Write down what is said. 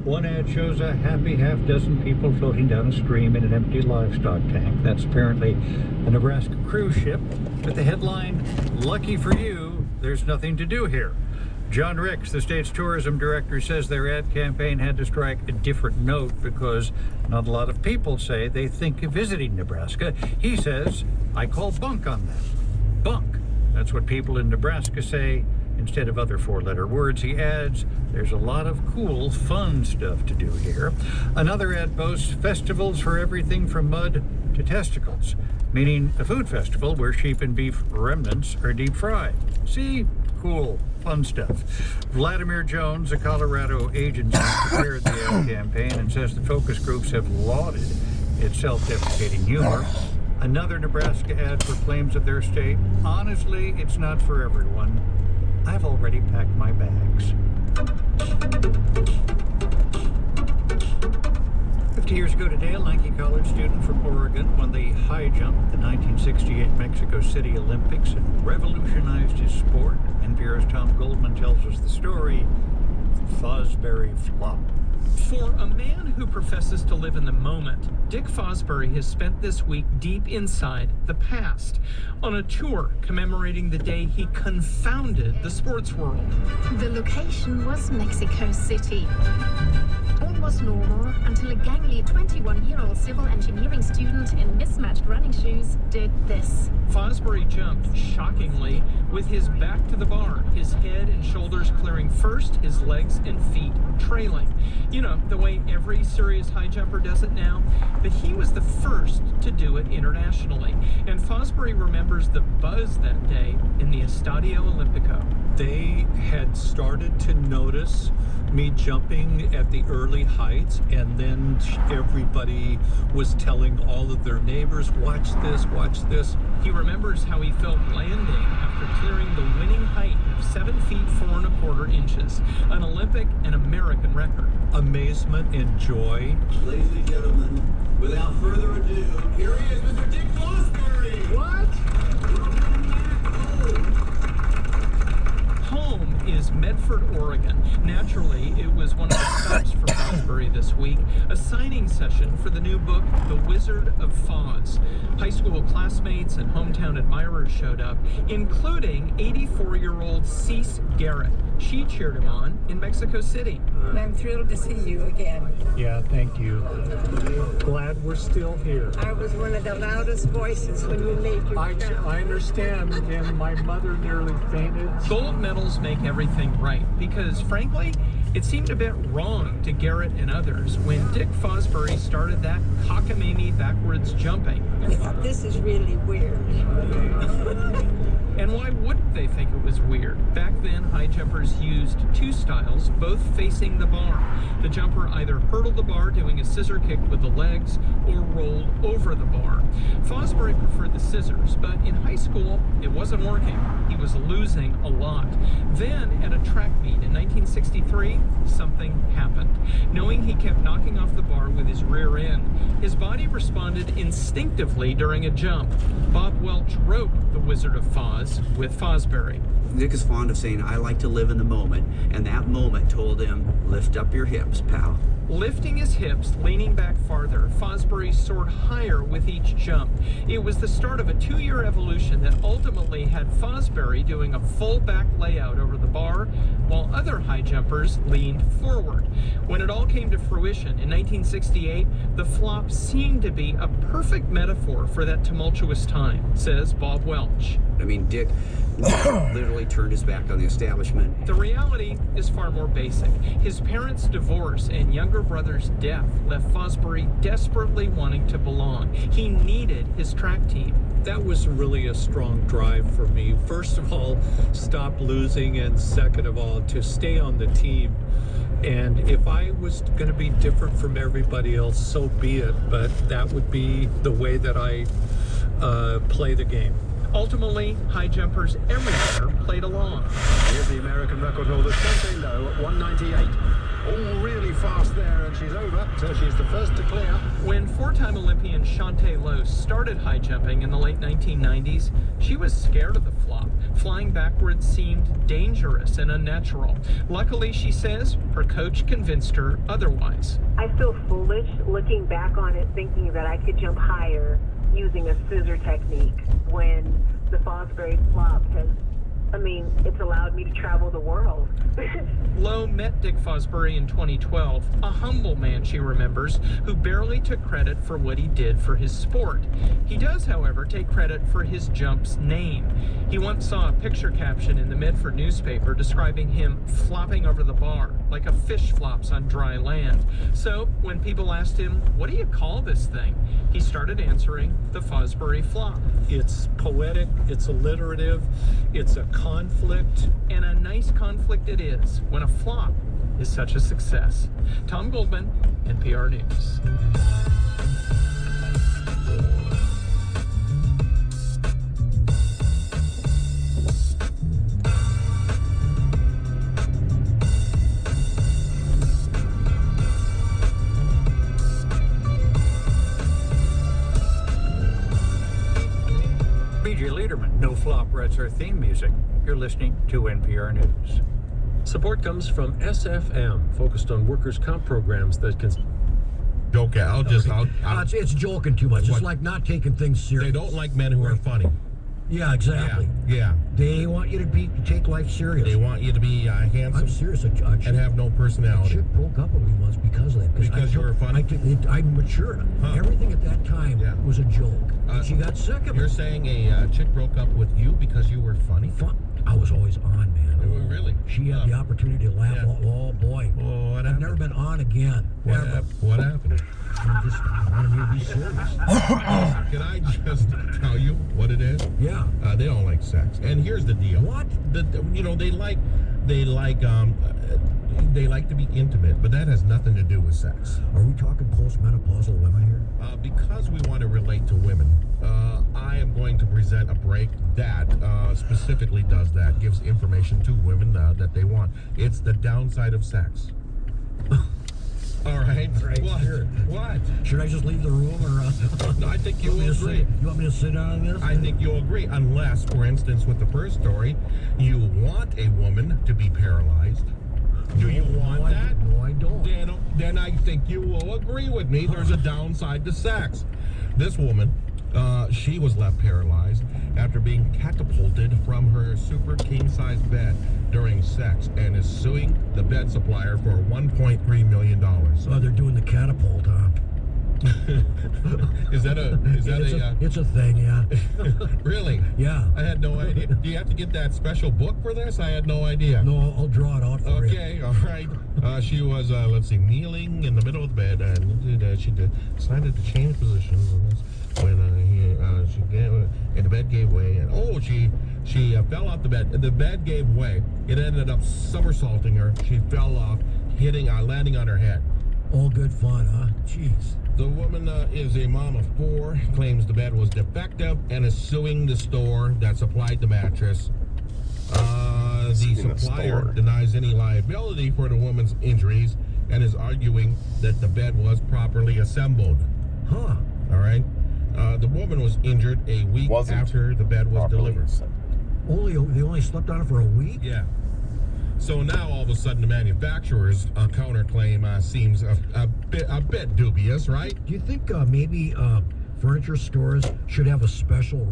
One ad shows a happy half-dozen people floating down a stream in an empty livestock tank. That's apparently a Nebraska cruise ship, with the headline, "Lucky for you, there's nothing to do here." John Ricks, the state's tourism director, says their ad campaign had to strike a different note because not a lot of people say they think of visiting Nebraska. He says, "I call bunk on them." Bunk. That's what people in Nebraska say instead of other four-letter words. He adds, there's a lot of cool, fun stuff to do here. Another ad boasts festivals for everything from mud to testicles, meaning a food festival where sheep and beef remnants are deep fried. See? Cool, fun stuff. Vladimir Jones, a Colorado agency, prepared the ad campaign and says the focus groups have lauded its self-deprecating humor. Another Nebraska ad proclaims of their state, honestly, it's not for everyone. I've already packed my bags. 50 years ago today, a Lanky College student from Oregon won the high jump at the 1968 Mexico City Olympics and revolutionized his sport. NPR's Tom Goldman tells us the story of the Fosbury Flop. For a man who professes to live in the moment, Dick Fosbury has spent this week deep inside the past on a tour commemorating the day he confounded the sports world. The location was Mexico City. All was normal until a gangly 21-year-old civil engineering student in mismatched running shoes did this. Fosbury jumped shockingly with his back to the bar, his head and shoulders clearing first, his legs and feet trailing. You know, the way every serious high jumper does it now, but he was the first to do it internationally. And Fosbury remembers the buzz that day in the Estadio Olimpico. They had started to notice me jumping at the early heights, and then everybody was telling all of their neighbors, watch this, watch this. He remembers how he felt landing after clearing the winning height of 7 feet 4 1/4 inches, an Olympic and American record. Amazement and joy. Ladies and gentlemen, without further ado, here he is, Mr. Dick Fosbury. What? Home is Medford, Oregon. Naturally, it was one of the stops for Fosbury this week, a signing session for the new book, The Wizard of Foz. High school classmates and hometown admirers showed up, including 84-year-old Cece Garrett. She cheered him on in Mexico City. I'm thrilled to see you again. Yeah, thank you. Glad we're still here. I was one of the loudest voices when you made your I understand, and my mother nearly fainted. Gold medals make everything right because, frankly, it seemed a bit wrong to Garrett and others when Dick Fosbury started that cockamamie backwards jumping. I thought, this is really weird. And why wouldn't they think it was weird? Back then, high jumpers used two styles, both facing the bar. The jumper either hurdled the bar doing a scissor kick with the legs or rolled over the bar. Fosbury preferred the scissors, but in high school, it wasn't working. He was losing a lot. Then, at a track meet in 1963, something happened. Knowing he kept knocking off the bar with his rear end, his body responded instinctively during a jump. Bob Welch wrote The Wizard of Foz with Fosbury. Dick is fond of saying, I like to live in the moment, and that moment told him, lift up your hips, pal. Lifting his hips, leaning back farther, Fosbury soared higher with each jump. It was the start of a 2-year evolution that ultimately had Fosbury doing a full back layout over the bar, while other high jumpers leaned forward. When it all came to fruition in 1968, the flop seemed to be a perfect metaphor for that tumultuous time, says Bob Welch. I mean, Dick literally turned his back on the establishment. The reality is far more basic. His parents' divorce and younger brother's death left Fosbury desperately wanting to belong. He needed his track team. That was really a strong drive for me. First of all, stop losing, and second of all, to stay on the team. And if I was going to be different from everybody else, so be it. But that would be the way that I play the game. Ultimately, high jumpers everywhere played along. Here's the American record holder, Shante Lowe, at 198. All really fast there, and she's over, so she's the first to clear. When four-time Olympian Shante Lowe started high jumping in the late 1990s, she was scared of the flop. Flying backwards seemed dangerous and unnatural. Luckily, she says, her coach convinced her otherwise. I feel foolish looking back on it, thinking that I could jump higher using a scissor technique when the Fosbury flop has, it's allowed me to travel the world. Lowe met Dick Fosbury in 2012, a humble man, she remembers, who barely took credit for what he did for his sport. He does, however, take credit for his jump's name. He once saw a picture caption in the Medford newspaper describing him flopping over the bar, like a fish flops on dry land. So when people asked him, what do you call this thing? He started answering the Fosbury flop. It's poetic, it's alliterative, it's a conflict. And a nice conflict it is when a flop is such a success. Tom Goldman, NPR News. BJ Liederman, No Flop writes our theme music. You're listening to NPR News. Support comes from SFM, focused on workers' comp programs that can... Okay, it's joking too much. What? It's like not taking things serious. They don't like men who are funny. Yeah, exactly. Yeah. They want you to take life serious. They want you to be handsome. I'm serious. And have no A personality. chick broke up with me once because of that. Because you were funny? I matured. Huh. Everything at that time was a joke. And she got sick of You're it. saying a chick broke up with you because you were funny? I was always on, man. Really? She had the opportunity to laugh. Yeah. Oh, boy. Oh, what I've happened? never been on again. What happened? I wanted me to be serious. Can I just tell you what it is? Yeah. They don't like sex. And here's the deal. What? They like to be intimate, but that has nothing to do with sex. Are we talking postmenopausal women here? Because we want to relate to women, I am going to present a break that specifically does that, gives information to women that they want. It's the downside of sex. All right. Right, What? sure. What? Should I just leave the room or? No, I think you will agree. You want me to sit down on this? I think you'll agree, unless, for instance, with the first story, you want a woman to be paralyzed. Do you want that? No, I don't. Then I think you will agree with me. There's a downside to sex. This woman, she was left paralyzed after being catapulted from her super king-size bed during sex and is suing the bed supplier for $1.3 million. Oh, they're doing the catapult, huh? It's a thing, yeah. Really? Yeah. I had no idea. Do you have to get that special book for this? I had no idea. No, I'll draw it out for you. Okay, all right. She was, kneeling in the middle of the bed, and she decided to change positions. And that's when and the bed gave way, and she fell off the bed. The bed gave way. It ended up somersaulting her. She fell off, landing on her head. All good fun, huh? Jeez. The woman is a mom of 4, claims the bed was defective, and is suing the store that supplied the mattress. The supplier denies any liability for the woman's injuries and is arguing that the bed was properly assembled. Huh. All right. The woman was injured a week after the bed was delivered. They only slept on it for a week? Yeah. So now all of a sudden the manufacturer's counterclaim seems a bit dubious, right? Do you think maybe furniture stores should have a special